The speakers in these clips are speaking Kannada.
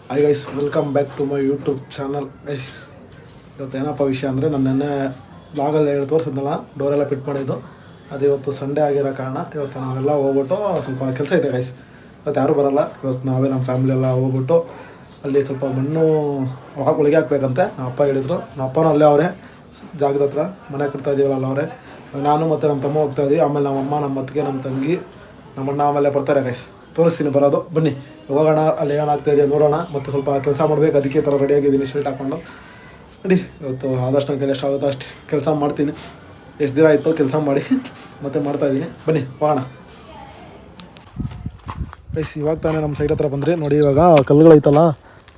Hi guys, welcome back to my YouTube channel. Guys, ಇವತ್ತು ಏನಪ್ಪ ವಿಷಯ ಅಂದರೆ, ನಾನು ನೆನ್ನೆ ಬ್ಲಾಗಲ್ಲಿ ತೋರಿಸಿದ್ನಲ್ಲ ಡೋರೆಲ್ಲ ಫಿಟ್ ಮಾಡಿದ್ದು, ಅದು ಇವತ್ತು ಸಂಡೇ ಆಗಿರೋ ಕಾರಣ ಇವತ್ತು ನಾವೆಲ್ಲ ಹೋಗ್ಬಿಟ್ಟು ಸ್ವಲ್ಪ ಕೆಲಸ ಇದೆ ಗೈಸ್. ಇವತ್ತು ಯಾರೂ ಬರೋಲ್ಲ. ಇವತ್ತು ನಾವೇ ನಮ್ಮ ಫ್ಯಾಮಿಲಿ ಎಲ್ಲ ಹೋಗ್ಬಿಟ್ಟು ಅಲ್ಲಿ ಸ್ವಲ್ಪ ಮಣ್ಣು ಒಳಗೆ ಹಾಕ್ಬೇಕಂತೆ ನಮ್ಮ ಅಪ್ಪ ಹೇಳಿದರು. ನಮ್ಮ ಅಪ್ಪನೂ ಅಲ್ಲೇ ಅವರೇ ಜಾಗದ ಹತ್ರ ಮನೆ ಕಟ್ತಾ ಇದ್ದೀವಲ್ಲ ಅವರೇ. ನಾನು ಮತ್ತು ನಮ್ಮ ತಮ್ಮ ಹೋಗ್ತಾಯಿದ್ವಿ. ಆಮೇಲೆ ನಮ್ಮಮ್ಮ, ನಮ್ಮ ಅತ್ತಿಗೆ, ನಮ್ಮ ತಂಗಿ, ನಮ್ಮಣ್ಣ ಆಮೇಲೆ ಬರ್ತಾರೆ ಗೈಸ್. ತೋರಿಸ್ತೀನಿ ಬರೋದು, ಬನ್ನಿ ಹೋಗೋಣ. ಅಲ್ಲಿ ಏನಾಗ್ತಾಯಿದೆ ನೋಡೋಣ. ಮತ್ತು ಸ್ವಲ್ಪ ಕೆಲಸ ಮಾಡಬೇಕು, ಅದಕ್ಕೆ ಥರ ರೆಡಿಯಾಗಿದ್ದೀನಿ ಶರ್ಟ್ ಹಾಕ್ಕೊಂಡು. ನೋಡಿ, ಇವತ್ತು ಆದಷ್ಟು ನನ್ನ ಕೈಲಿ ಎಷ್ಟಾಗುತ್ತೋ ಅಷ್ಟು ಕೆಲಸ ಮಾಡ್ತೀನಿ. ಎಷ್ಟು ದಿನ ಆಯಿತು ಕೆಲಸ ಮಾಡಿ ಮತ್ತೆ ಮಾಡ್ತಾಯಿದ್ದೀನಿ. ಬನ್ನಿ ಹೋಗೋಣ ಗೈಸ್. ಇವಾಗ ತಾನೇ ನಮ್ಮ ಸೈಡ್ ಹತ್ರ ಬಂದ್ರಿ ನೋಡಿ. ಇವಾಗ ಕಲ್ಲುಗಳೈತಲ್ಲ,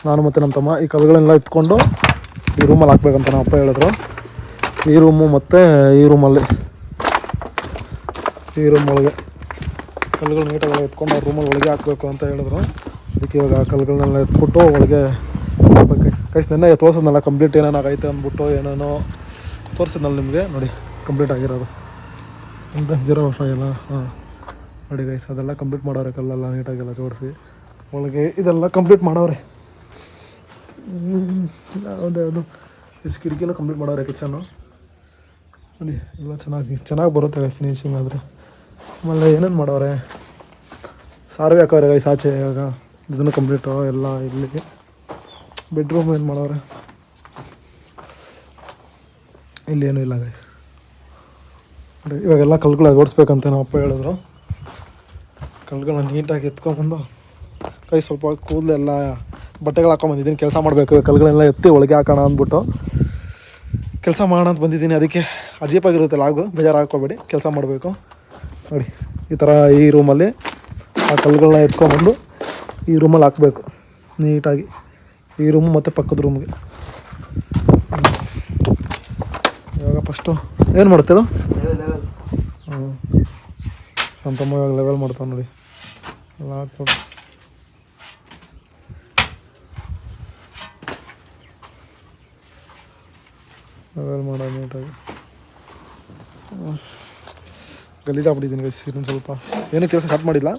ನಾನು ಮತ್ತು ನಮ್ಮ ತಮ್ಮ ಈ ಕಲ್ಲುಗಳನ್ನೆಲ್ಲ ಎತ್ಕೊಂಡು ಈ ರೂಮಲ್ಲಿ ಹಾಕ್ಬೇಕಂತ ನಮ್ಮ ಅಪ್ಪ ಹೇಳಿದ್ರು. ಈ ರೂಮು ಮತ್ತು ಈ ರೂಮಲ್ಲಿ, ಈ ರೂಮ್ ಒಳಗೆ ಕಲ್ಲುಗಳು ನೀಟಾಗೆಲ್ಲ ಎತ್ಕೊಂಡು ಆ ರೂಮಲ್ಲಿ ಒಳಗೆ ಹಾಕಬೇಕು ಅಂತ ಹೇಳಿದ್ರು. ಅದಕ್ಕೆ ಇವಾಗ ಆ ಕಲ್ಲುಗಳನ್ನೆಲ್ಲ ಎತ್ಬಿಟ್ಟು ಒಳಗೆ ಕೈಸ್ ನೆನ್ನೆ ತೋರಿಸಿದ್ನಲ್ಲ ಕಂಪ್ಲೀಟ್ ಏನೇನಾಗೈತೆ ಅಂದ್ಬಿಟ್ಟು, ಏನೇನೋ ತೋರಿಸಿದ್ನಲ್ಲ ನಿಮಗೆ. ನೋಡಿ ಕಂಪ್ಲೀಟ್ ಆಗಿರೋದು ಅಂತ 0 ವರ್ಷ ಎಲ್ಲ. ಹಾಂ ನೋಡಿ ಗೈಸ್, ಅದೆಲ್ಲ ಕಂಪ್ಲೀಟ್ ಮಾಡೋರೆ. ಕಲ್ಲೆಲ್ಲ ನೀಟಾಗೆಲ್ಲ ಜೋಡಿಸಿ ಒಳಗೆ ಇದೆಲ್ಲ ಕಂಪ್ಲೀಟ್ ಮಾಡೋರೆ. ಯಾವುದು ಇಷ್ಟು ಕಿಟಕಿನೂ ಕಂಪ್ಲೀಟ್ ಮಾಡೋರೆ. ಕಿಚನ್ನು ನೋಡಿ ಎಲ್ಲ ಚೆನ್ನಾಗಿ ಬರುತ್ತೆ ಫಿನಿಶಿಂಗ್ ಆದರೆ. ಆಮೇಲೆ ಏನೇನು ಮಾಡೋರೆ, ಸಾರ್ವೆ ಹಾಕೋರೆ ಗೈಸ್ ಆಚೆ. ಇವಾಗ ಇದನ್ನು ಕಂಪ್ಲೀಟು ಎಲ್ಲ. ಇಲ್ಲಿಗೆ ಬೆಡ್ರೂಮ್ ಏನು ಮಾಡೋರೆ, ಇಲ್ಲೇನೂ ಇಲ್ಲ ಗೈಸ್. ನೋಡಿ ಇವಾಗೆಲ್ಲ ಕಲ್ಗಳು ಓಡಿಸ್ಬೇಕಂತ ನಮ್ಮ ಅಪ್ಪ ಹೇಳಿದ್ರು. ಕಲ್ಗಳನ್ನ ನೀಟಾಗಿ ಎತ್ಕೊಂಡ್ಬಂದು ಕೈ ಸ್ವಲ್ಪ ಕೂದಲೆಲ್ಲ ಬಟ್ಟೆಗಳು ಹಾಕೊಂಬಂದಿದ್ದೀನಿ. ಕೆಲಸ ಮಾಡಬೇಕು, ಕಲ್ಗಳೆಲ್ಲ ಎತ್ತಿ ಒಳಗೆ ಹಾಕೋಣ ಅಂದ್ಬಿಟ್ಟು ಕೆಲಸ ಮಾಡೋಣ ಅಂತ ಬಂದಿದ್ದೀನಿ. ಅದಕ್ಕೆ ಅಜೀಪಾಗಿರುತ್ತೆ ಲಾಗು, ಬೇಜಾರು ಹಾಕ್ಕೋಬೇಡಿ. ಕೆಲಸ ಮಾಡಬೇಕು ನೋಡಿ. ಈ ಥರ ಈ ರೂಮಲ್ಲಿ ಆ ಕಲ್ಲುಗಳನ್ನ ಎತ್ಕೊಂಡ್ಬಂದು ಈ ರೂಮಲ್ಲಿ ಹಾಕಬೇಕು ನೀಟಾಗಿ. ಈ ರೂಮು ಮತ್ತು ಪಕ್ಕದ ರೂಮ್ಗೆ. ಇವಾಗ ಫಸ್ಟು ಏನು ಮಾಡ್ತೀರೋ ನಮ್ಮ ತಮ್ಮ ಇವಾಗ ಲೆವೆಲ್ ಮಾಡ್ತಾವೆ ನೋಡಿ. ಎಲ್ಲ ಹಾಕ್ಬೋದು. ಲೆವೆಲ್ ಮಾಡೋದು ನೀಟಾಗಿ. ಗಲೀಜಾಗ್ಬಿಟ್ಟಿದ್ದೀನಿ ಗೈಸ್ ಇನ್ನೊಂದು ಸ್ವಲ್ಪ. ಏನೂ ಕೆಲಸ ಸ್ಟಾರ್ಟ್ ಮಾಡಿಲ್ಲ,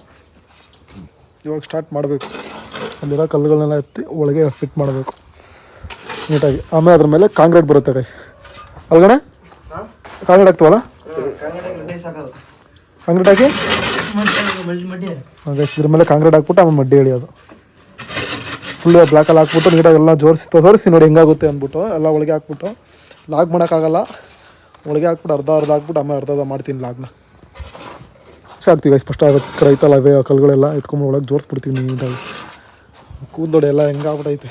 ಇವಾಗ ಸ್ಟಾರ್ಟ್ ಮಾಡಬೇಕು. ಅಲ್ಲಿರೋ ಕಲ್ಲುಗಳನ್ನೆಲ್ಲ ಎತ್ತಿ ಒಳಗೆ ಫಿಟ್ ಮಾಡಬೇಕು ನೀಟಾಗಿ. ಆಮೇಲೆ ಅದ್ರ ಮೇಲೆ ಕಾಂಕ್ರೀಟ್ ಬರುತ್ತೆ ಗೈಸ್. ಅಲ್ಗಣೆ ಕಾಂಕ್ರೀಟ್ ಹಾಕ್ತೀವಲ್ಲ, ಕಾಂಕ್ರೀಟ್ ಹಾಕಿ ಗೈಸ್ ಇದ್ರ ಮೇಲೆ ಕಾಂಕ್ರೀಟ್ ಹಾಕ್ಬಿಟ್ಟು ಆಮೇಲೆ ಮಡ್ಡಿ ಎಳಿಯೋದು. ಫುಲ್ಲು ಬ್ಲ್ಯಾಕಲ್ಲಿ ಹಾಕ್ಬಿಟ್ಟು ನೀಟಾಗೆಲ್ಲ ತೋರಿಸಿ ನೋಡಿ ಹೆಂಗಾಗುತ್ತೆ ಅಂದ್ಬಿಟ್ಟು. ಎಲ್ಲ ಒಳಗೆ ಹಾಕ್ಬಿಟ್ಟು ಲಾಗ್ ಮಾಡೋಕ್ಕಾಗಲ್ಲ, ಒಳಗೆ ಹಾಕ್ಬಿಟ್ಟು ಅರ್ಧ ಹಾಕ್ಬಿಟ್ಟು ಆಮೇಲೆ ಅರ್ಧ ಮಾಡ್ತೀನಿ ಲಾಗ್ನ. ಆಗ್ತೀವಿ ಗೈಸ್. ಫಸ್ಟ್ ಆಗುತ್ತೆ ರೈತಲ್ಲ ಅವೇ ಕಲ್ಲುಗಳೆಲ್ಲ ಎತ್ಕೊಂಡು ಒಳಗೆ ಜೋಡಿಸ್ಬಿಡ್ತೀವಿ ನೀಟಾಗಿ. ಕೂದಲೊಡೆ ಎಲ್ಲ ಹೆಂಗಾಗ್ಬಿಟ್ಟೈತೆ.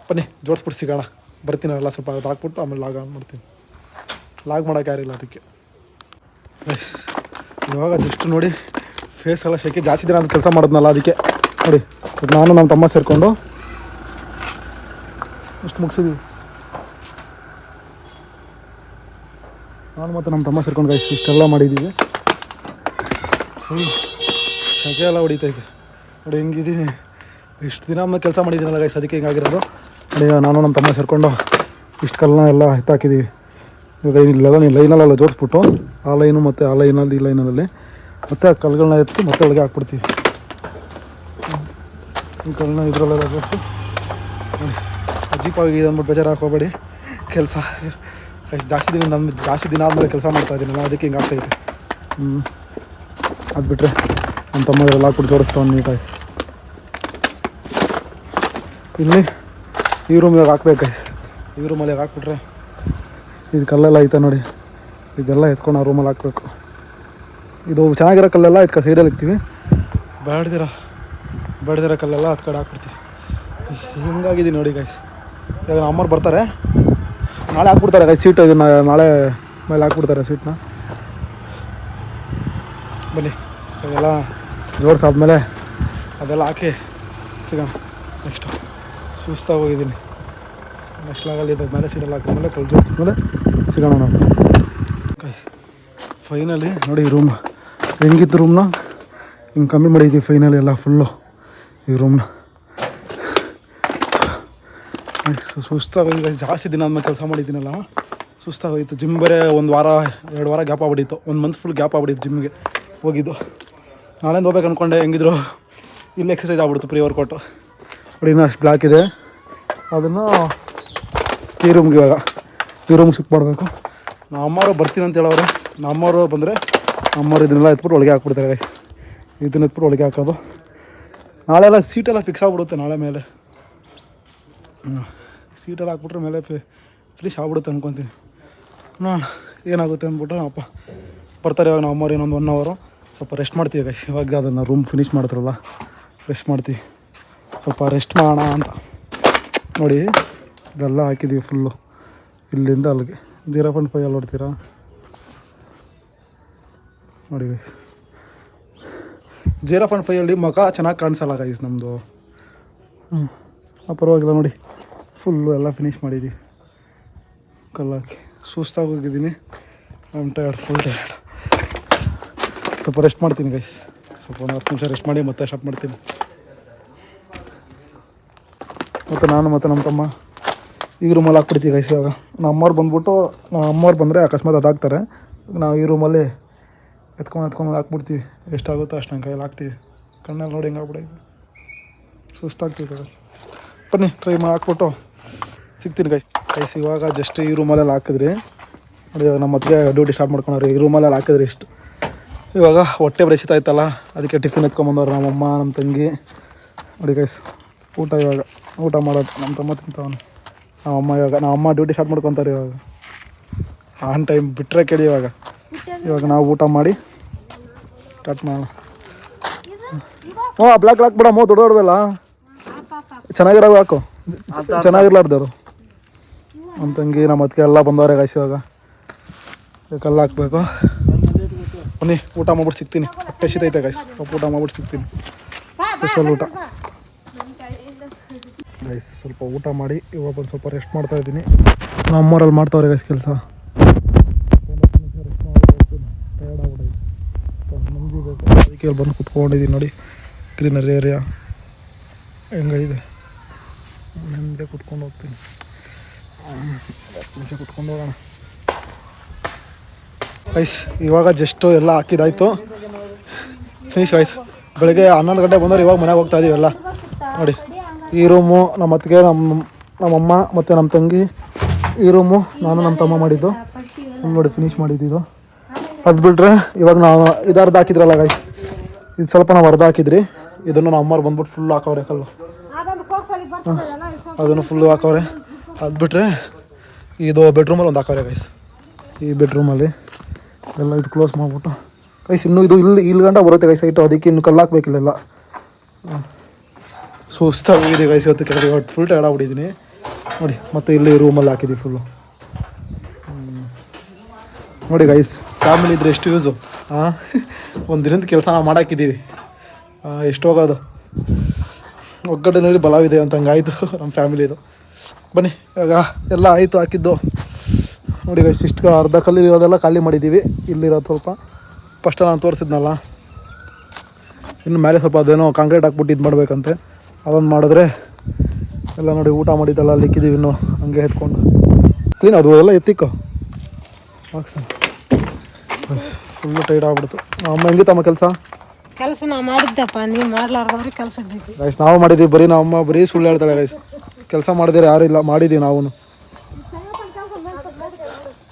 ಬನ್ನಿ ಜೋಡಿಸ್ಬಿಟ್ಟು ಸಿಗೋಣ. ಬರ್ತೀನಿ ಎಲ್ಲ ಸ್ವಲ್ಪ ಅದು ಹಾಕ್ಬಿಟ್ಟು ಆಮೇಲೆ ಲಾಗ್ ಆನ್ ಮಾಡ್ತೀನಿ. ಲಾಗ್ ಮಾಡೋಕೆ ಯಾರಿಲ್ಲ ಅದಕ್ಕೆ ಗೈಸ್. ಇವಾಗ ಜಸ್ಟ್ ನೋಡಿ ಫೇಸ್ ಎಲ್ಲ ಶೆಕೆ ಜಾಸ್ತಿ ದಿನ ಅದು ಕೆಲಸ ಮಾಡಿದ್ನಲ್ಲ ಅದಕ್ಕೆ ನೋಡಿ. ನಾನು ನಮ್ಮ ತಮ್ಮ ಸೇರಿಕೊಂಡು ಎಷ್ಟು ಮುಗಿಸಿದ್ವಿ. ನಾನು ಮತ್ತು ನಮ್ಮ ತಮ್ಮ ಸೇರ್ಕೊಂಡು ಗೈಸ್ ಇಷ್ಟೆಲ್ಲ ಮಾಡಿದ್ದೀವಿ. ಫುಲ್ ಶೆಕೆ ಎಲ್ಲ ಹೊಡಿತೈತೆ ನೋಡಿ ಹೆಂಗಿದ್ದೀನಿ. ಇಷ್ಟು ದಿನ ಆಮೇಲೆ ಕೆಲಸ ಮಾಡಿದ್ದೀನಲ್ಲ ಗೈಸ್, ಅದಕ್ಕೆ ಹಿಂಗಾಗಿರೋದು. ನಾನು ನಮ್ಮ ತಮ್ಮ ಸೇರಿಕೊಂಡು ಇಷ್ಟು ಕಲ್ಲನ್ನ ಎಲ್ಲ ಎತ್ತಾಕಿದ್ದೀವಿ. ಇವಾಗ ಲೈನಲ್ಲೆಲ್ಲ ಜೋಡಿಸ್ಬಿಟ್ಟು ಆ ಲೈನು ಮತ್ತು ಆ ಲೈನಲ್ಲಿ ಈ ಲೈನಲ್ಲಿ ಮತ್ತು ಆ ಕಲ್ಲುಗಳನ್ನ ಎತ್ತು ಮತ್ತೆ ಒಳಗೆ ಹಾಕ್ಬಿಡ್ತೀವಿ. ಈ ಕಲ್ಲನ್ನ ಇದರಲ್ಲೆಲ್ಲ ಜೋಡಿಸಿ ನೋಡಿ. ಅಜೀಪಾಗಿ ಅಂದ್ಬಿಟ್ಟು ಬೇಜಾರು ಹಾಕೋಬೇಡಿ. ಕೆಲಸ ಜಾಸ್ತಿ ದಿನ ಆದಮೇಲೆ ಕೆಲಸ ಮಾಡ್ತಾಯಿದ್ದೀನಲ್ಲ ಅದಕ್ಕೆ ಹಿಂಗೆ ಆಗ್ತಾಯಿದೆ. ಅದು ಬಿಟ್ಟರೆ ನಮ್ಮ ತಮ್ಮ ಎಲ್ಲ ಹಾಕ್ಬಿಟ್ಟು ಜೋಡಿಸ್ತಾವೆ ನೀಟಾಗಿ. ಇಲ್ಲಿ ಈ ರೂಮಿಗೆ ಹಾಕ್ಬೇಕು. ಈ ರೂಮಲ್ಲಿ ಹಾಕ್ಬಿಟ್ರೆ ಇದು ಕಲ್ಲೆಲ್ಲ ಐತೆ ನೋಡಿ, ಇದೆಲ್ಲ ಎತ್ಕೊಂಡು ಆ ರೂಮಲ್ಲಿ ಹಾಕ್ಬೇಕು. ಇದು ಚೆನ್ನಾಗಿರೋ ಕಲ್ಲೆಲ್ಲ ಇದಕ್ಕೆ ಸೈಡಲ್ಲಿ ಇಕ್ತೀವಿ. ಬೇಡದಿರೋ ಕಲ್ಲೆಲ್ಲ ಹತ್ತು ಕಡೆ ಹಾಕ್ಬಿಡ್ತೀವಿ. ಹಿಂಗಾಗಿದ್ದೀನಿ ನೋಡಿ ಗೈಸ್. ಇವಾಗ ನಮ್ಮ ಅಮ್ಮವ್ರು ಬರ್ತಾರೆ, ನಾಳೆ ಹಾಕ್ಬಿಡ್ತಾರೆ ಗೈಸ್ ಸೀಟು. ಇದನ್ನು ನಾಳೆ ಮೇಲೆ ಹಾಕ್ಬಿಡ್ತಾರೆ ಸೀಟ್ನ. ಬನ್ನಿ ಅದೆಲ್ಲ ಜೋಡಿಸಾದ್ಮೇಲೆ ಅದೆಲ್ಲ ಹಾಕಿ ಸಿಗೋಣ. ನೆಕ್ಸ್ಟು ಸುಸ್ತಾಗಿ ಹೋಗಿದ್ದೀನಿ. ನೆಕ್ಸ್ಟ್ ಲಾಗಲ್ಲಿ ಇದು ಮೇಲೆ ಸೀಟಲ್ಲಿ ಹಾಕಿದ್ಮೇಲೆ ಕಲ್ಲು ಜೋಡಿಸಿದ್ಮೇಲೆ ಸಿಗೋಣ ನಾವು ಗೈಸ್. ಫೈನಲಿ ನೋಡಿ ಈ ರೂಮ್ ಹೆಂಗಿತ್ತು. ರೂಮ್ನ ಹಿಂಗೆ ಕಮ್ಮಿ ಮಾಡಿದ್ದೀವಿ ಫೈನಲಿ ಎಲ್ಲ ಫುಲ್ಲು ಈ ರೂಮ್ನ. ಸುಸ್ತಾಗೋಗಿ ಜಾಸ್ತಿ ದಿನ ಆದ್ಮೇಲೆ ಕೆಲಸ ಮಾಡಿದ್ದೀನಲ್ಲ, ಸುಸ್ತಾಗೋಯಿತು. ಜಿಮ್ ಬೇರೆ 1 ವಾರ 2 ವಾರ ಗ್ಯಾಪ್ ಆಗ್ಬಿಟ್ಟಿತ್ತು. 1 ಮಂತ್ ಫುಲ್ ಗ್ಯಾಪ್ ಆಗ್ಬಿಟ್ಟಿತ್ತು ಜಿಮ್ಗೆ ಹೋಗಿದ್ದು. ನಾಳೆಂದು ಹೋಗ್ಬೇಕು ಅಂದ್ಕೊಂಡೆ, ಹೆಂಗಿದ್ರು ಇಲ್ಲಿ ಎಕ್ಸಸೈಸ್ ಆಗ್ಬಿಡ್ತು ಪ್ರೀ ವರ್ಕೌಟು. ನೋಡಿ ಇನ್ನೂ ಅಷ್ಟು ಬ್ಲಾಕ್ ಇದೆ. ಅದನ್ನು ಈ ರೂಮ್ಗೆ ಇವಾಗ ಶಿಫ್ಟ್ ಮಾಡಬೇಕು. ನಮ್ಮ ಅಮ್ಮವರು ಬರ್ತೀನಿ ಅಂತ ಹೇಳೋರು. ನಮ್ಮ ಅಮ್ಮವರು ಬಂದರೆ ಅಮ್ಮವ್ರು ಇದನ್ನೆಲ್ಲ ಎತ್ಬಿಟ್ಟು ಒಳಗೆ ಹಾಕ್ಬಿಡ್ತಾರೆ. ಇದನ್ನ ಎತ್ಬಿಟ್ಟು ಒಳಗೆ ಹಾಕೋದು. ನಾಳೆ ಎಲ್ಲ ಸೀಟೆಲ್ಲ ಫಿಕ್ಸ್ ಆಗಿಬಿಡುತ್ತೆ. ನಾಳೆ ಮೇಲೆ ಸೀಟೆಲ್ಲ ಹಾಕ್ಬಿಟ್ರೆ ಮೇಲೆ ಫಿನಿಶ್ ಆಗ್ಬಿಡುತ್ತೆ ಅಂದ್ಕೊತೀನಿ. ನೋಡೋಣ ಏನಾಗುತ್ತೆ ಅಂದ್ಬಿಟ್ಟು ನಮ್ಮಪ್ಪ ಬರ್ತಾರೆ. ಇವಾಗ ನಮ್ಮ ಅಮ್ಮವ್ರು ಇನ್ನೊಂದು 1 ಅವರು ಸ್ವಲ್ಪ ರೆಸ್ಟ್ ಮಾಡ್ತೀವಿ ಗೈಸ್. ಇವಾಗ ಅದನ್ನು ರೂಮ್ ಫಿನಿಶ್ ಮಾಡ್ತಾರಲ್ಲ ರೆಸ್ಟ್ ಮಾಡ್ತೀವಿ. ಸ್ವಲ್ಪ ರೆಸ್ಟ್ ಮಾಡೋಣ ಅಂತ ನೋಡಿ ಇದೆಲ್ಲ ಹಾಕಿದ್ದೀವಿ ಫುಲ್ಲು ಇಲ್ಲಿಂದ ಅಲ್ಲಿಗೆ 0.5 ಅಲ್ಲಿ ನೋಡ್ತೀರಾ ನೋಡಿ ಗೈಸ್. 0.5 ಮುಖ ಚೆನ್ನಾಗಿ ಕಾಣಿಸಲ್ಲ ಗೈಸ್ ನಮ್ಮದು. ಪರವಾಗಿಲ್ಲ ನೋಡಿ ಫುಲ್ಲು ಎಲ್ಲ ಫಿನಿಶ್ ಮಾಡಿದ್ದೀವಿ. ಕಲ್ಲಾಕಿ ಸುಸ್ತಾಗಿ ಹೋಗಿದ್ದೀನಿ. Full tired. ಸ್ವಲ್ಪ ರೆಸ್ಟ್ ಮಾಡ್ತೀನಿ ಗೈಸ್. ಸ್ವಲ್ಪ ಒಂದು 10 ನಿಮಿಷ ರೆಸ್ಟ್ ಮಾಡಿ ಮತ್ತೆ ಸ್ಟಾರ್ಟ್ ಮಾಡ್ತೀನಿ. ಮತ್ತು ನಾನು ಮತ್ತು ನಮ್ಮ ತಮ್ಮ ಈ ರೂಮಲ್ಲಿ ಹಾಕ್ಬಿಡ್ತೀವಿ ಗೈಸ್. ಇವಾಗ ನಮ್ಮ ಅಮ್ಮವ್ರು ಬಂದ್ಬಿಟ್ಟು ನಮ್ಮ ಅಮ್ಮವ್ರು ಬಂದರೆ ಅಕಸ್ಮಾತ್ ಅದಾಗ್ತಾರೆ. ನಾವು ಈ ರೂಮಲ್ಲಿ ಎತ್ಕೊಂಡು ಹಾಕ್ಬಿಡ್ತೀವಿ. ಎಷ್ಟಾಗುತ್ತೋ ಅಷ್ಟು ನನ್ನ ಕೈಯಲ್ಲಿ ಹಾಕ್ತೀವಿ. ಕಣ್ಣಲ್ಲಿ ನೋಡಿ ಹೆಂಗೆ ಆಗ್ಬಿಡೈತಿ ಸುಸ್ತಾಗ್ತೀವಿ ಗೈಸ್. ಬನ್ನಿ ಟ್ರೈ ಮಾಡಿ ಹಾಕ್ಬಿಟ್ಟು ಸಿಗ್ತೀನಿ ಗೈಸ್. ಇವಾಗ ಜಸ್ಟ್ ಈ ರೂಮಲ್ಲೆಲ್ಲ ಹಾಕಿದ್ರಿ ನೋಡಿ. ಇವಾಗ ನಮ್ಮ ಅತ್ತಿಗೆ ಡ್ಯೂಟಿ ಸ್ಟಾರ್ಟ್ ಮಾಡ್ಕೊಂಡ್ರಿ. ಈ ರೂಮಲ್ಲೆಲ್ಲ ಹಾಕಿದ್ರಿ ಇಷ್ಟು. ಇವಾಗ ಹೊಟ್ಟೆ ಬರೆಸಿತಾಯ್ತಲ್ಲ ಅದಕ್ಕೆ ಟಿಫಿನ್ ಎತ್ಕೊಂಬಂದವ್ರು ನಮ್ಮಮ್ಮ ನಮ್ಮ ತಂಗಿ ನೋಡಿ ಗೈಸ್. ಇವಾಗ ಊಟ ಮಾಡೋದು ನಮ್ಮ ತಮ್ಮ ತಿಂತವನು. ನಮ್ಮಮ್ಮ ಡ್ಯೂಟಿ ಸ್ಟಾರ್ಟ್ ಮಾಡ್ಕೊತಾರೆ ಇವಾಗ. ಆನ್ ಟೈಮ್ ಬಿಟ್ಟರೆ ಕೇಳಿ ಇವಾಗ ನಾವು ಊಟ ಮಾಡಿ ಸ್ಟಾರ್ಟ್ ಮಾಡೋಣ. ಬ್ಲಾಕ್ ಬಿಡಮ್ಮ ದೊಡ್ಡಬೇಡ. ಚೆನ್ನಾಗಿರೋ ಹಾಕು. ಚೆನ್ನಾಗಿರ್ಲಾರ್ದವ್ರು ನಮ್ಮ ತಂಗಿ ನಮ್ಮ ಅದಕ್ಕೆ ಎಲ್ಲ ಬಂದವ್ರೆ ಗೈಸ್. ಇವಾಗ ಕಲ್ಲು ಹಾಕ್ಬೇಕು. ಬನ್ನಿ ಊಟ ಮಾಡ್ಬಿಟ್ಟು ಸಿಗ್ತೀನಿ. ಹೊಟ್ಟೆ ಸಿತೈತೆ ಗೈಸ್. ಸ್ವಲ್ಪ ಊಟ ಮಾಡ್ಬಿಟ್ಟು ಸಿಗ್ತೀನಿ. ಸ್ಪೆಷಲ್ ಊಟ ಗೈಸ್. ಸ್ವಲ್ಪ ಊಟ ಮಾಡಿ ಇವಾಗ ಒಂದು ಸ್ವಲ್ಪ ರೆಸ್ಟ್ ಮಾಡ್ತಾ ಇದ್ದೀನಿ. ನಮ್ಮ ಅಮ್ಮರಲ್ಲಿ ಮಾಡ್ತಾವ್ರೆ ಗೈಸ್ ಕೆಲಸ. ರೆಸ್ಟ್ ಮಾಡಿ ಟಯರ್ಡ್ ಆಗ್ಬಿಟ್ಟೈತಿ. ನಮಗೂ ಬೇಕು ಅದಕ್ಕೆ ಬಂದು ಕುತ್ಕೊಂಡಿದ್ದೀನಿ ನೋಡಿ. ಗ್ರೀನರಿ ಏರಿಯಾ ಹೆಂಗಿದೆ ನೆಮ್ಮದಿ ಕುತ್ಕೊಂಡು ಹೋಗ್ತೀನಿ. 10 ನಿಮಿಷ ಕುತ್ಕೊಂಡು ಹೋಗೋಣ ಗೈಸ್. ಇವಾಗ ಜಸ್ಟು ಎಲ್ಲ ಹಾಕಿದ್ದಾಯಿತು ಫಿನಿಶ್ ಗೈಸ್. ಬೆಳಗ್ಗೆ 11 ಗಂಟೆ ಬಂದವ್ರು ಇವಾಗ ಮನೆಗೆ ಹೋಗ್ತಾ ಇದೀವಿ ಎಲ್ಲ ನೋಡಿ. ಈ ರೂಮು ನಮ್ಮ ಅತ್ತಿಗೆ ನಮ್ಮಮ್ಮ ಮತ್ತು ನಮ್ಮ ತಂಗಿ. ಈ ರೂಮು ನಾನು ನಮ್ಮ ತಮ್ಮ ಮಾಡಿದ್ದು ನೋಡಿ ಫಿನಿಶ್ ಮಾಡಿದ್ದು. ಅದು ಬಿಟ್ಟರೆ ಇವಾಗ ನಾವು ಅರ್ಧ ಹಾಕಿದ್ರಲ್ಲ ಗೈಸ್. ಇದು ಸ್ವಲ್ಪ ನಾವು ಅರ್ಧ ಹಾಕಿದ್ರಿ. ಇದನ್ನು ನಮ್ಮ ಅಮ್ಮವ್ರು ಬಂದ್ಬಿಟ್ಟು ಫುಲ್ ಹಾಕವ್ರೆ ಕಲ್ಲು. ಅದನ್ನು ಫುಲ್ಲು ಹಾಕವ್ರೆ. ಅದು ಬಿಟ್ಟರೆ ಇದು ಬೆಡ್ರೂಮಲ್ಲಿ ಒಂದು ಹಾಕವ್ರೆ ಗೈಸ್. ಈ ಬೆಡ್ರೂಮಲ್ಲಿ ಎಲ್ಲ ಇದು ಕ್ಲೋಸ್ ಮಾಡಿಬಿಟ್ಟು ಗೈಸ್. ಇನ್ನೂ ಇದು ಇಲ್ಲಿ ಗಂಟ ಬರುತ್ತೆ ಗೈಸ್ ಐಟು. ಅದಕ್ಕೆ ಇನ್ನು ಕಲ್ಲು ಹಾಕ್ಬೇಕಿಲ್ಲ. ಸುಸ್ತಾಗಿದೆ ಗೈಸ್. ಇವತ್ತು ಕೆಳಗೆ ಫುಲ್ ಟಯರ್ಡ್ ಆಗ್ಬಿಟ್ಟಿದ್ದೀನಿ ನೋಡಿ. ಮತ್ತು ಇಲ್ಲಿ ರೂಮಲ್ಲಿ ಹಾಕಿದ್ದೀವಿ ಫುಲ್ಲು ನೋಡಿ ಗೈಸ್. ಫ್ಯಾಮಿಲಿ ಇದ್ದರೆ ಎಷ್ಟು ಯೂಸು. ಒಂದು ದಿನದ ಕೆಲಸ ನಾವು ಮಾಡಾಕಿದ್ದೀವಿ. ಎಷ್ಟು ಹೋಗೋದು ಒಗ್ಗಟ್ಟಿನಲ್ಲಿ ಬಲವಿದೆ ಅಂತ ಹಂಗಾಯಿತು ನಮ್ಮ ಫ್ಯಾಮಿಲಿದು. ಬನ್ನಿ ಇವಾಗ ಎಲ್ಲ ಆಯಿತು ಹಾಕಿದ್ದು ನೋಡಿ ಗೈಸ್. ಇಷ್ಟು ಅರ್ಧ ಕಲ್ಲಿ ಇರೋದೆಲ್ಲ ಖಾಲಿ ಮಾಡಿದ್ದೀವಿ. ಇಲ್ಲಿರೋದು ಸ್ವಲ್ಪ ಫಸ್ಟ್ ನಾನು ತೋರಿಸಿದ್ನಲ್ಲ. ಇನ್ನು ಮೇಲೆ ಸ್ವಲ್ಪ ಅದೇನೋ ಕಾಂಕ್ರೀಟ್ ಹಾಕ್ಬಿಟ್ಟು ಇದು ಮಾಡಬೇಕಂತೆ. ಅದೊಂದು ಮಾಡಿದ್ರೆ ಎಲ್ಲ ನೋಡಿ ಊಟ ಮಾಡಿದ್ದೆಲ್ಲ ಅಲ್ಲಿ ಇಕ್ಕಿದ್ದೀವಿ. ಇನ್ನೂ ಹಂಗೆ ಎತ್ಕೊಂಡು ಕ್ಲೀನ್ ಅದು ಎಲ್ಲ ಎತ್ತಿಕ್ಕೋ ಫುಲ್ಲು ಟೈರ್ಡ್ ಆಗ್ಬಿಡ್ತು. ಅಮ್ಮ ಹೆಂಗಿತ್ತಮ್ಮ ಕೆಲಸ ನಾವು ಮಾಡಿದ್ದಪ್ಪ. ನೀವು ಮಾಡ್ಲಾರ್ದವ್ರಿಗೆ ಕೆಲಸ ಬೇಕು ಗೈಸ್. ನಾವು ಮಾಡಿದ್ದೀವಿ. ಬರೀ ನಮ್ಮ ಅಮ್ಮ ಬರೀ ಸುಳ್ಳು ಹೇಳ್ತಾಳೆ ಗೈಸ್. ಕೆಲಸ ಮಾಡಿದ್ರೆ ಯಾರು ಇಲ್ಲ. ಮಾಡಿದ್ದೀವಿ ನಾವು.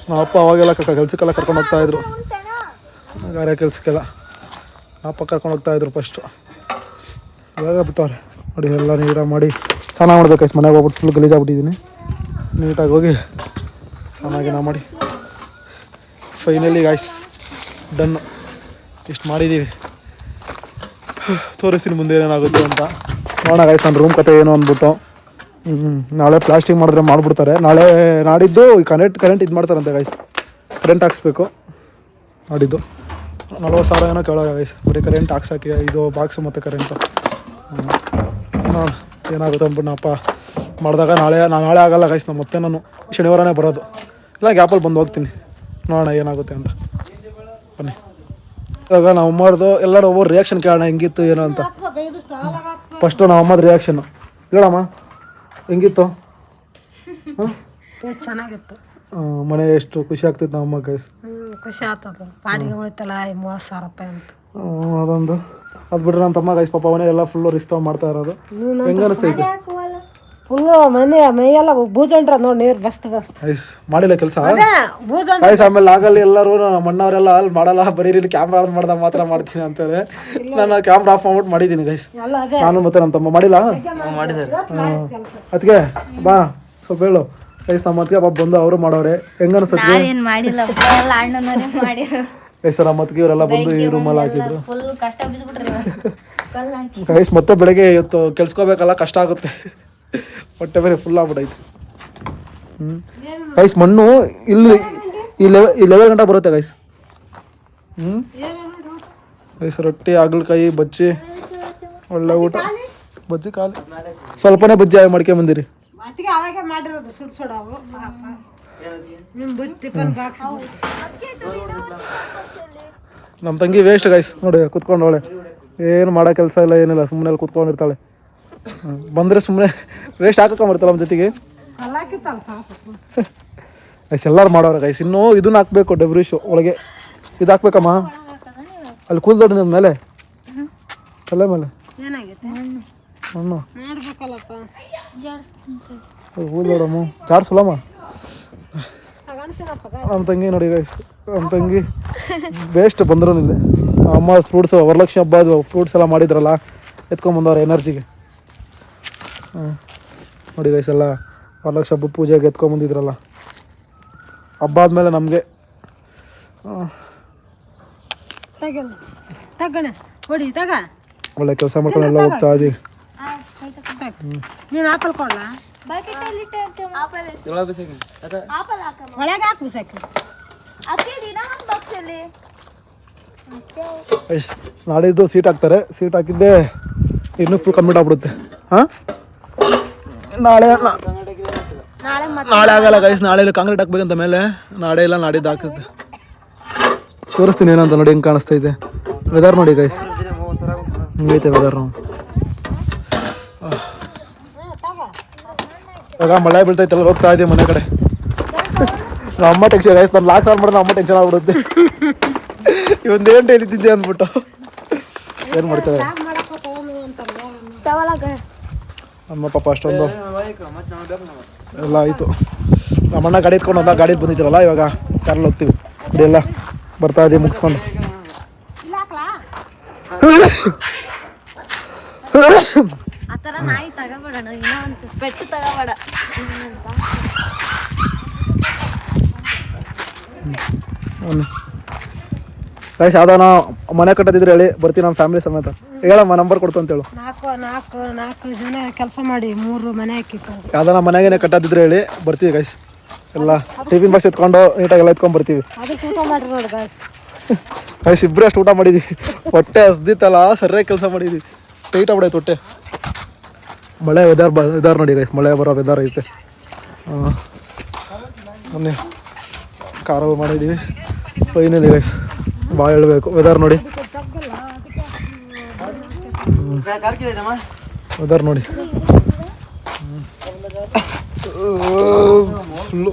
ನಮ್ಮ ಅಪ್ಪ ಅವಾಗೆಲ್ಲ ಕೆಲ್ಸಕ್ಕೆಲ್ಲ ಕರ್ಕೊಂಡು ಹೋಗ್ತಾಯಿದ್ರು. ಗಾರೆ ಕೆಲಸಕ್ಕೆಲ್ಲ ಅಪ್ಪ ಕರ್ಕೊಂಡು ಹೋಗ್ತಾಯಿದ್ರು ಫಸ್ಟು. ಇವಾಗ ಬಿಟ್ಟವ್ರೆ ನೋಡಿ. ಎಲ್ಲ ನೀಟಾಗಿ ಮಾಡಿ ಸ್ನಾನ ಮಾಡ್ಬೇಕು ಗೈಸ್. ಮನೆಗೆ ಹೋಗ್ಬಿಟ್ಟು ಫುಲ್ ಗಲೀಜಾಗ್ಬಿಟ್ಟಿದ್ದೀನಿ. ನೀಟಾಗಿ ಹೋಗಿ ಚೆನ್ನಾಗಿ ನಾವು ಮಾಡಿ ಫೈನಲಿ ಗೈಸ್ ಡನ್ನು. ಇಷ್ಟು ಮಾಡಿದ್ದೀವಿ. ತೋರಿಸ್ತೀನಿ ಮುಂದೆ ಏನೇನಾಗುತ್ತೆ ಅಂತ. ನೋಡೋಣ ಗೈಸ್ ನನ್ನ ರೂಮ್ ಕತೆ ಏನು ಅಂದ್ಬಿಟ್ಟು. ನಾಳೆ ಪ್ಲಾಸ್ಟಿಂಗ್ ಮಾಡಿದ್ರೆ ಮಾಡಿಬಿಡ್ತಾರೆ. ನಾಡಿದ್ದು ಕರೆಂಟ್ ಇದು ಮಾಡ್ತಾರಂತೆ ಗೈಸ್. ಕರೆಂಟ್ ಹಾಕ್ಸ್ಬೇಕು. ನಾಡಿದ್ದು 40,000 ಏನೋ ಕೇಳೋಣ ಗೈಸ್. ಬರೀ ಕರೆಂಟ್ ಹಾಕ್ಸೋಕ್ಕೆ ಇದು ಬಾಕ್ಸು ಮತ್ತು ಕರೆಂಟು. ಏನಾಗುತ್ತೆ ಅಂದ್ಬಿಟ್ಟು ನಮ್ಮಪ್ಪ ಮಾಡಿದಾಗ ನಾಳೆ ಆಗೋಲ್ಲ ಗೈಸ್. ಮತ್ತೆ ನಾನು ಶನಿವಾರನೇ ಬರೋದು. ಇಲ್ಲ ಗ್ಯಾಪಲ್ಲಿ ಬಂದು ಹೋಗ್ತೀನಿ. ನೋಡೋಣ ಏನಾಗುತ್ತೆ ಅಂತ. ಬನ್ನಿ ಇವಾಗ ನಮ್ಮ ಅಮ್ಮವ್ರದ್ದು ಎಲ್ಲರೂ ಒಬ್ಬರು ರಿಯಾಕ್ಷನ್ ಕೇಳೋಣ ಹೆಂಗಿತ್ತು ಏನೋ ಅಂತ. ಫಸ್ಟು ನಮ್ಮ ಅಮ್ಮದ ರಿಯಾಕ್ಷನ್ನು ಹೇಳಮ್ಮ ಹೆಂಗಿತ್ತು. ಚೆನ್ನಾಗಿತ್ತು. ಮನೆ ಎಷ್ಟು ಖುಷಿ ಆಗ್ತಿತ್ತು ನಮ್ಮ ಅಮ್ಮ ಗೈಸ್. ಖುಷಿ ಆಗ್ತದ. ಬಾಡಿಗೆ ಉಳಿತಲ್ಲ 30,000 ರೂಪಾಯಿ ಅಂತ. ಅದೊಂದು ಅದು ಬಿಟ್ರೆ ನಮ್ಮ ತಮ್ಮ ಗೈಸ್ ಪಾಪ ಅವನೇ ಎಲ್ಲ ಫುಲ್ಲು ರಿಸ್ಕ್ ಮಾಡ್ತಾ ಇರೋದು. ಹೆಂಗ ಅನಿಸ್ತೈತೆ? ಫುಲ್ಲು ಮನೆ ಮೈಯೆಲ್ಲ ಬೂಜಂಡ್ರ ನೋಡಿ ನೀರು ಬಸ್ತ್ ಗೈಸ್ ಮಾಡಿಲ್ಲ ಕೆಲಸ ಬೂಜಂಡ್ರ. ಗೈಸ್ ಆಮೇಲೆ ಆಗಲ್ಲಿ ಎಲ್ಲರೂ ನಮ್ಮ ಅಣ್ಣವರೆಲ್ಲ ಅಲ್ಲಿ ಮಾಡಲ್ಲ, ಬರೀ ಇಲ್ಲಿ ಕ್ಯಾಮ್ರಾ ಆನ್ ಮಾಡ್ದಾಗ ಮಾತ್ರ ಮಾಡ್ತೀನಿ ಅಂತೇಳಿ ನಾನು ಕ್ಯಾಮ್ರಾ ಆಫ್ ಮಾಡ್ಬಿಟ್ಟು ಮಾಡಿದ್ದೀನಿ ಗೈಸ್. ನಾನು ಮತ್ತೆ ನಮ್ಮ ತಮ್ಮ ಮಾಡಿಲ್ಲ. ಅದಕ್ಕೆ ಬಾ ಸ್ವಲ್ಪ ಹೇಳು ಗೈಸ್. ನಮ್ಮ ಅದಕ್ಕೆ ಪಾಪ ಬಂದು ಅವರು ಮಾಡೋರೆ. ಹೆಂಗ ಅನಿಸುತ್ತೆ? ಗೈಸ್ ನಮ್ಮ ಅದಕ್ಕೆ ಇವರೆಲ್ಲ ಬಂದು ಈ ರೂಮಲ್ಲಿ ಹಾಕಿದ್ರು ಗೈಸ್. ಮತ್ತೆ ಬೆಳಗ್ಗೆ ಇವತ್ತು ಕೆಲ್ಸ್ಕೋಬೇಕಲ್ಲ, ಕಷ್ಟ ಆಗುತ್ತೆ. ಹೊಟ್ಟೆ ಬೇರೆ ಫುಲ್ ಆಗ್ಬಿಟ್ಟೈತೆ. ಗೈಸ್ ಮಣ್ಣು ಇಲ್ಲಿ ಈ ಲೆವೆಲ್ ಗಂಟ ಬರುತ್ತೆ ಗೈಸ್. ಗೈಸ್ ರೊಟ್ಟಿ, ಹಾಗಲಕಾಯಿ, ಬಜ್ಜಿ, ಒಳ್ಳೆ ಊಟ. ಬಜ್ಜಿ ಖಾಲಿ, ಸ್ವಲ್ಪನೇ ಬಜ್ಜಿ ಮಾಡ್ಕೊಂಡ್ ಬಂದಿರಿ. ಅವಾಗೆ ಮಾಡಿರೋದು ಸುಡ್ ಸುಡವು ಟಿಫನ್ ಬಾಕ್ಸ್. ನಮ್ಮ ತಂಗಿ ವೇಸ್ಟ್ ಗೈಸ್ ನೋಡಿ, ಕುತ್ಕೊಂಡವಳೆ, ಏನು ಮಾಡೋ ಕೆಲಸ ಇಲ್ಲ ಏನಿಲ್ಲ, ಸುಮ್ಮನೆ ಅಲ್ಲಿ ಕುತ್ಕೊಂಡಿರ್ತಾಳೆ. ಬಂದರೆ ಸುಮ್ಮನೆ ವೇಸ್ಟ್ ಹಾಕೊಂಬರ್ತಾಳೆ ನಮ್ಮ ಜೊತೆಗೆ ಗೈಸ್. ಎಲ್ಲರೂ ಮಾಡೋರು ಗೈಸ್. ಇನ್ನೂ ಇದನ್ನ ಹಾಕ್ಬೇಕು, ಡೆಬ್ರಿಶು ಒಳಗೆ ಇದು ಹಾಕ್ಬೇಕಮ್ಮ. ಅಲ್ಲಿ ಕೂಲ್ ನಿಮ್ಮ ಮೇಲೆ ತಲೆ ಮೇಲೆ ಹಣ್ಣು ಕೂಲ್ ದೊಡ್ಡಮ್ಮ ಚಾರ್ಸಲಮ್ಮ. ನಮ್ಮ ತಂಗಿ ನೋಡಿ ಗೈಸ್, ನಮ್ಮ ತಂಗಿ ವೇಸ್ಟ್ ಬಂದ್ರು ಇಲ್ಲಿ. ಅಮ್ಮ ಫ್ರೂಟ್ಸ್ ವರಲಕ್ಷ್ಮಿ ಹಬ್ಬ ಅದು ಫ್ರೂಟ್ಸ್ ಎಲ್ಲ ಮಾಡಿದ್ರಲ್ಲ, ಎತ್ಕೊಂಬಂದವ್ರೆ ಎನರ್ಜಿಗೆ. ನೋಡಿ ಗೈಸ್, ಎಲ್ಲ ವರಲಕ್ಷ್ಮಿ ಹಬ್ಬ ಪೂಜೆಗೆ ಎತ್ಕೊಂಬಂದಿದ್ರಲ್ಲ. ಹಬ್ಬ ಆದಮೇಲೆ ನಮಗೆ ಒಳ್ಳೆ ಕೆಲಸ ಮಾಡ್ಕೊಂಡೆಲ್ಲ ಹೋಗ್ತಾ ಇದೀವಿ. ನೀನು ಆಪಲ್ ಕೊಡ್ಲ ಒಳಗೆ ಹಾಕು ಸಾಕು. ನಾಡಿದ್ದು ಸೀಟ್ ಹಾಕ್ತಾರೆ. ಸೀಟ್ ಹಾಕಿದ್ದೆ ಇನ್ನೂ ಫುಲ್ ಕಂಪ್ಲೀಟ್ ಆಗ್ಬಿಡುತ್ತೆ. ಹಾಂ ನಾಳೆ ಆಗಲ್ಲ ಗೈಸ್. ನಾಳೆ ಇಲ್ಲ ಕಾಂಕ್ರೀಟ್ ಹಾಕ್ಬೇಕಂತ ಮೇಲೆ, ನಾಳೆ ಇಲ್ಲ ನಾಡಿದ್ದು ಹಾಕುತ್ತೆ. ತೋರಿಸ್ತೀನಿ ಏನಂತ ನೋಡಿ ಹೆಂಗೆ ಕಾಣಿಸ್ತೈತೆ. ವೆದರ್ ನೋಡಿ ಗೈಸ್, ಹಿಂಗೈತೆ ವೆದರ್. ನಾವು ಇವಾಗ ಮಳೆ ಬೀಳ್ತೈತೆಲ್ಲ, ಹೋಗ್ತಾ ಇದ್ದೀವಿ ಮನೆ ಕಡೆ. ನಮ್ಮ ಅಮ್ಮ ಟೆನ್ಷನ್ ಗೈಸ್, ನಾನು ಲಾಕ್ ಸಾಲ್ ಮಾಡಿದ್ರೆ ಅಮ್ಮ ಟೆನ್ಷನ್ ಆಗ್ಬಿಡುತ್ತೆ. ಇವೊಂದೇನು ಹೇಳಿದ್ದೆ ಅಂದ್ಬಿಟ್ಟು ಏನು ಮಾಡ್ತಾರೆ ನಮ್ಮ ಪಾಪ. ಅಷ್ಟೊಂದು ಎಲ್ಲ ಆಯಿತು. ನಮ್ಮಣ್ಣ ಗಾಡಿ ಎತ್ಕೊಂಡು ಹೋದ, ಗಾಡಿ ಬಂದಿದ್ರಲ್ಲ, ಇವಾಗ ಕಾರಲ್ಲಿ ಹೋಗ್ತೀವಿ. ಗಾಡಿ ಎಲ್ಲ ಬರ್ತಾ ಇದ್ದೀವಿ ಮುಗಿಸ್ಕೊಂಡು. ಗೈಸ್ ಯಾವ್ದಾನ ಮನೆ ಕಟ್ಟದಿದ್ರೆ ಹೇಳಿ, ಬರ್ತೀನಿ ನಮ್ಮ ಫ್ಯಾಮಿಲಿ ಸಮೇತ. ಹೇಳಮ್ಮ ನಂಬರ್ ಕೊಡ್ತು ಅಂತೇಳು. ನಾಲ್ಕು ಜನ ಕೆಲಸ ಮಾಡಿ 3 ಮನೆ ಹಾಕಿತ್ತು. ಯಾವ್ದಾನ ಮನೆಗೇನೆ ಕಟ್ಟದಿದ್ರೆ ಹೇಳಿ, ಬರ್ತೀವಿ ಗೈಸ್. ಎಲ್ಲ ಟಿಫಿನ್ ಬಾಕ್ಸ್ ಎತ್ಕೊಂಡು ನೀಟಾಗಿ ಎಲ್ಲ ಎತ್ಕೊಂಡು ಬರ್ತೀವಿ. ಗೈಸ್ ಇಬ್ಬರೇ ಅಷ್ಟು ಊಟ ಮಾಡಿದ್ವಿ, ಹೊಟ್ಟೆ ಹಸ್ದಿತ್ತಲ್ಲ, ಸರಿಯಾಗಿ ಕೆಲಸ ಮಾಡಿದ್ವಿ. ಟೈಟ್ ಆಗ್ಬಿಡೈತೆ ಹೊಟ್ಟೆ. ಮಳೆ ವೆದರ್ ನೋಡಿ ಗೈಸ್, ಮಳೆ ಬರೋ ವೆದರ್ ಐತೆ. ಮೊನ್ನೆ ಕಾರಲ್ಲಿ ಮಾಡಿದ್ದೀವಿ. ಫೈನಲಿ ಗೈಸ್ ಭಾಳ ಹೇಳಬೇಕು. ವೆದರ್ ನೋಡಿ, ವೆದರ್ ನೋಡಿ ಫುಲ್ಲು.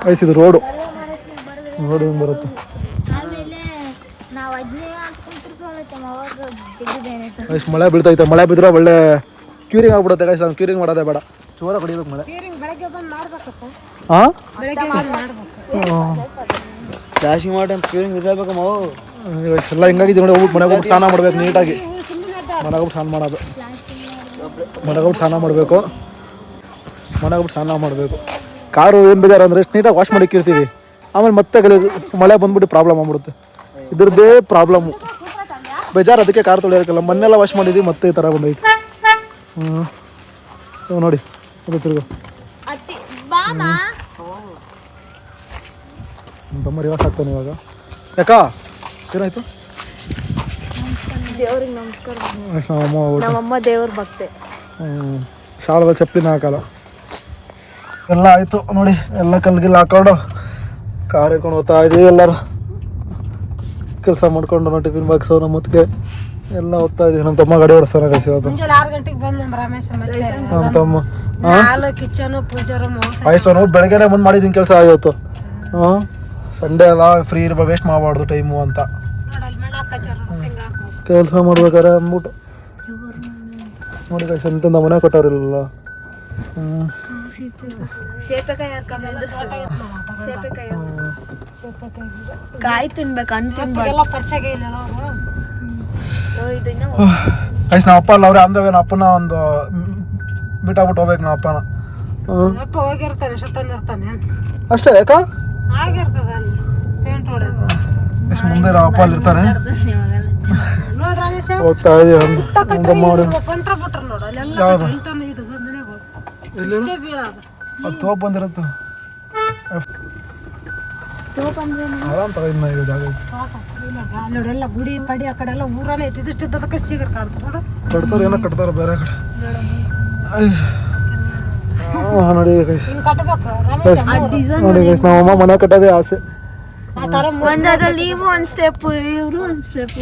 ಗೈಸ್ ಇದು ರೋಡು ಹಿಂಗೆ ಬರುತ್ತೆ. ಗೈಸ್ ಮಳೆ ಬೀಳ್ತೈತೆ. ಮಳೆ ಬಿದ್ದರೆ ಒಳ್ಳೆ ಕ್ಯೂರಿಂಗ್ ಆಗ್ಬಿಡುತ್ತೆ ಗೈಸ್. ನಾನು ಕ್ಯೂರಿಂಗ್ ಮಾಡೋದೇ ಬೇಡ, ಜೋರ ಹೊಡಿಬೇಕು ಮಳೆ. ಹಾಂ ಕ್ಯಾಶಿಂಗ್ ಮಾಡಿ ಕ್ಯೂರಿಂಗ್ ಇರಬೇಕಮ್ಮ. ಎಲ್ಲ ಹಿಂಗಾಗಿದ್ದು ನೋಡಿ. ಹೋಗ್ಬಿಟ್ಟು ಮನೆಗೆ ಹೋಗ್ಬಿಟ್ಟು ಸ್ನಾನ ಮಾಡ್ಬೇಕು ನೀಟಾಗಿ. ಮನೆಗೆ ಹೋಗ್ಬಿಟ್ಟು ಸ್ನಾನ ಮಾಡೋದು, ಮನೆಗೆ ಹೋಗ್ಬಿಟ್ಟು ಸ್ನಾನ ಮಾಡಬೇಕು, ಮನೆಗೆ ಹೋಗ್ಬಿಟ್ಟು ಸ್ನಾನ ಮಾಡಬೇಕು. ಕಾರು ಏನು ಬೇಜಾರು ಅಂದರೆ ಎಷ್ಟು ನೀಟಾಗಿ ವಾಶ್ ಮಾಡಿಕ್ಕಿರ್ತೀವಿ, ಆಮೇಲೆ ಮತ್ತೆ ಮಳೆ ಬಂದ್ಬಿಟ್ಟು ಪ್ರಾಬ್ಲಮ್ ಆಗ್ಬಿಡುತ್ತೆ. ಇದ್ರದ್ದೇ ಪ್ರಾಬ್ಲಮ್ಮು, ಬೇಜಾರು. ಅದಕ್ಕೆ ಕಾರ್ ತೊಳೆಯೋದಕ್ಕೆಲ್ಲ ಮೊನ್ನೆಲ್ಲ ವಾಶ್ ಮಾಡಿದ್ವಿ, ಮತ್ತೆ ಈ ಥರ ಬಂದೈತಿ. ನೋಡಿ ಅದು ತಿರುಗು ತಮ್ಮ ರಿವಾಸ್ ಆಗ್ತಾನೆ ಇವಾಗ. ಯಾಕಾ ಏನಾಯ್ತು? ದೇವ್ರಿಗೆ ನಮಸ್ಕಾರ. ನಮ್ಮಮ್ಮ ದೇವ್ರ ಭಕ್ತೆ. ಶಾಲದ ಚಪ್ಪಲಿನ ಹಾಕಲ್ಲ. ಎಲ್ಲ ಆಯಿತು ನೋಡಿ, ಎಲ್ಲ ಕಲ್ಗಿಲ್ಲ ಹಾಕೊಂಡು ಕಾರ್ ಹಿಡ್ಕೊಂಡು ಹೋಗ್ತಾ ಇದ್ದೀವಿ. ಎಲ್ಲರೂ ಕೆಲಸ ಮಾಡ್ಕೊಂಡು ನಾವು ಟಿಫಿನ್ ಬಾಕ್ಸು ನಮ್ಮ ಹೊತ್ತಿಗೆ ಎಲ್ಲ ಹೋಗ್ತಾ ಇದ್ದೀವಿ. ನಮ್ಮ ತಮ್ಮ ಗಾಡಿ ಓಡಿಸ್ತಾನೆ ಕಳಿಸಿ. ಅದು 6 ಗಂಟೆಗೆ ಬಂದು ನಮ್ಮ ರಮೇಶ್ ನಮ್ಮ ತಮ್ಮ ಕಿಚನು ಪೂಜಾರು ಆಯ್ತು. ನಾವು ಬೆಳಗ್ಗೆನೆ ಬಂದು ಮಾಡಿದ್ದೀನಿ ಕೆಲಸ ಇವತ್ತು. ಸಂಡೇ ಅಲ್ಲ ಫ್ರೀ ಇರ್ಬೇಕು, ವೇಸ್ಟ್ ಮಾಡಬಾರ್ದು ಟೈಮು ಅಂತ ಕೆಲಸ ಮಾಡ್ಬೇಕಾರೆ ಅಂದ್ಬಿಟ್ಟು ನೋಡಿ ಗೈಸ್ ಎಂತಂದ ಮನೆ ಕೊಟ್ಟವ್ರಿಲ್ಲ. ಕಾಯಿ ತಿನ್ಬೇಕು ಗೈಸ್ ನಮ್ಮ ಅಪ್ಪ ಅಲ್ಲ ಅವ್ರೆ ಅಂದವೇ ನಮ್ಮ ಅಪ್ಪನ ಒಂದು ಬಿಟ್ಟಾಗ್ಬಿಟ್ಟು ಹೋಗ್ಬೇಕು ನಮ್ಮ ಅಪ್ಪನ. ಅಷ್ಟೇ ಯಾಕ ಎಷ್ಟು ಮುಂದೆ ನಮ್ಮ ಅಪ್ಪ ಅಲ್ಲಿ ಇರ್ತಾರೆ. ಹೋಗ್ತಾ ಇದೀವಿ ಯಾವುದು ಅದು ತೋಪ್ ಬಂದಿರತ್ತ ಆರಾಮ್ ತಗೊಂಡ್ ಇದು ಜಾಗ ನೋಡೆಲ್ಲ ಗುಡಿ ಪಡಿ ಆ ಕಡೆ ಎಲ್ಲ ಊರಲ್ಲೇ ಇದ್ದಿದ್ದಕ್ಕೆ ಸಿಗರ್ ಕಾಣ್ತದೆ. ಕಟ್ತಾರೆ ಏನೋ ಕಟ್ತಾರೆ ಬೇರೆ ಕಡೆ. ನೋಡಿ ಗೈಸ್ ನೋಡಿ ಗೈಸ್ ನಮ್ಮ ಅಮ್ಮ ಮನೆ ಕಟ್ಟೋದೇ ಆಸೆ. ಒಂದರಲ್ಲಿ ಒಂದು ಸ್ಟೆಪ್ ಇವರು ಒಂದು ಸ್ಟೆಪ್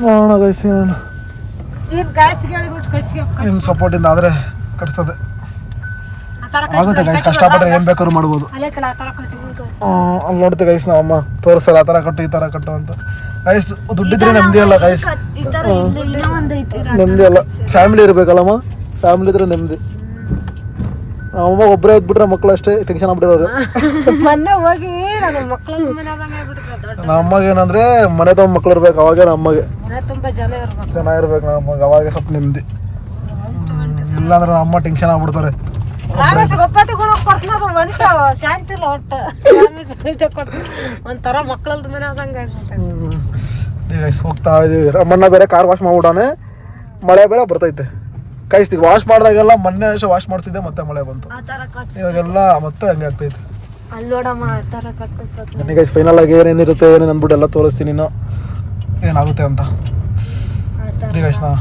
ನೋಡೋಣ ಗೈಸ್ ನಿಮ್ಮ ಸಪೋರ್ಟಿಂದ ಆದರೆ ಕಟ್ಸೋದೆ ಆಗುತ್ತೆ ಗೈಸ್. ಕಷ್ಟಪಟ್ಟರೆ ಏನು ಬೇಕಾದ್ರೂ ಮಾಡ್ಬೋದು. ಅಲ್ಲಿ ನೋಡ್ತೀವಿ ಗೈಸ್ ನಮ್ಮ ಅಮ್ಮ ತೋರಿಸ್ತಾರೆ ಆ ಥರ ಕಟ್ಟು ಈ ಥರ ಕಟ್ಟು ಅಂತ. ಗೈಸ್ ದುಡ್ಡಿದ್ರೆ ನೆಮ್ಮದಿ ಅಲ್ಲ ಗೈಸ್, ನೆಮ್ಮದಿ ಅಲ್ಲ. ಫ್ಯಾಮಿಲಿ ಇರಬೇಕಲ್ಲಮ್ಮ, ಫ್ಯಾಮಿಲಿ ಇದ್ರೆ ನೆಮ್ಮದಿ. ನಮ್ಮಮ್ಮ ಒಬ್ಬರೇ ಇದ್ಬಿಟ್ರೆ ಮಕ್ಕಳು ಅಷ್ಟೇ ಟೆನ್ಷನ್ ಆಗ್ಬಿಟ್ಟಿರೋರು. ಮೊನ್ನೆ ಹೋಗಿ ನನ್ನ ಮಕ್ಕಳು ನಮ್ಮ ಅಮ್ಮಗೆ ಏನಂದ್ರೆ ಮನೆ ತುಂಬ ಮಕ್ಳು ಇರ್ಬೇಕು, ಅವಾಗೇ ನಮ್ಮ ಅಮ್ಮಗೆ ಮನೆ ತುಂಬ ಜನ ಇರ್ಬೇಕು ನಮ್ಮ ಅಮ್ಮಗೆ, ಅವಾಗೆ ಸ್ವಲ್ಪ ನೆಮ್ಮದಿ. ಇಲ್ಲಾಂದ್ರೆ ನಮ್ಮ ಅಮ್ಮ ಟೆನ್ಷನ್ ಆಗ್ಬಿಡ್ತಾರೆ. ಮನುಷ್ಯ ಶಾಂತಿ ಇಲ್ಲ ಒಟ್ಟು ಒಂಥರ ಮಕ್ಕಳದ್ದು ಮನೆ ಆದಂಗೆ ಹೋಗ್ತಾ ಇದೀವಿ. ನಮ್ಮಣ್ಣ ಬೇರೆ ಕಾರ್ ವಾಶ್ ಮಾಡ್ಬಿಡಾನೆ, ಮಳೆ ಬೇರೆ ಬರ್ತೈತೆ. ಕೈಸ್ತೀವಿ ವಾಶ್ ಮಾಡಿದಾಗೆಲ್ಲ ಮೊನ್ನೆ ವರ್ಷ ವಾಶ್ ಮಾಡ್ತಿದ್ದೆ, ಮತ್ತೆ ಮಳೆ ಬಂತು. ಇವಾಗೆಲ್ಲ ಮತ್ತೆ ಹಂಗೆ ಆಗ್ತೈತೆ. ಬನ್ನಿ ಗೈಸ್ ಫೈನಲ್ ಆಗಿ ಏನೇನಿರುತ್ತೆ ಏನೇನು ಅಂದ್ಬಿಟ್ಟು ಎಲ್ಲ ತೋರಿಸ್ತೀನಿ ಇನ್ನು ಏನಾಗುತ್ತೆ ಅಂತ. ಗೈಸ್ ನಾ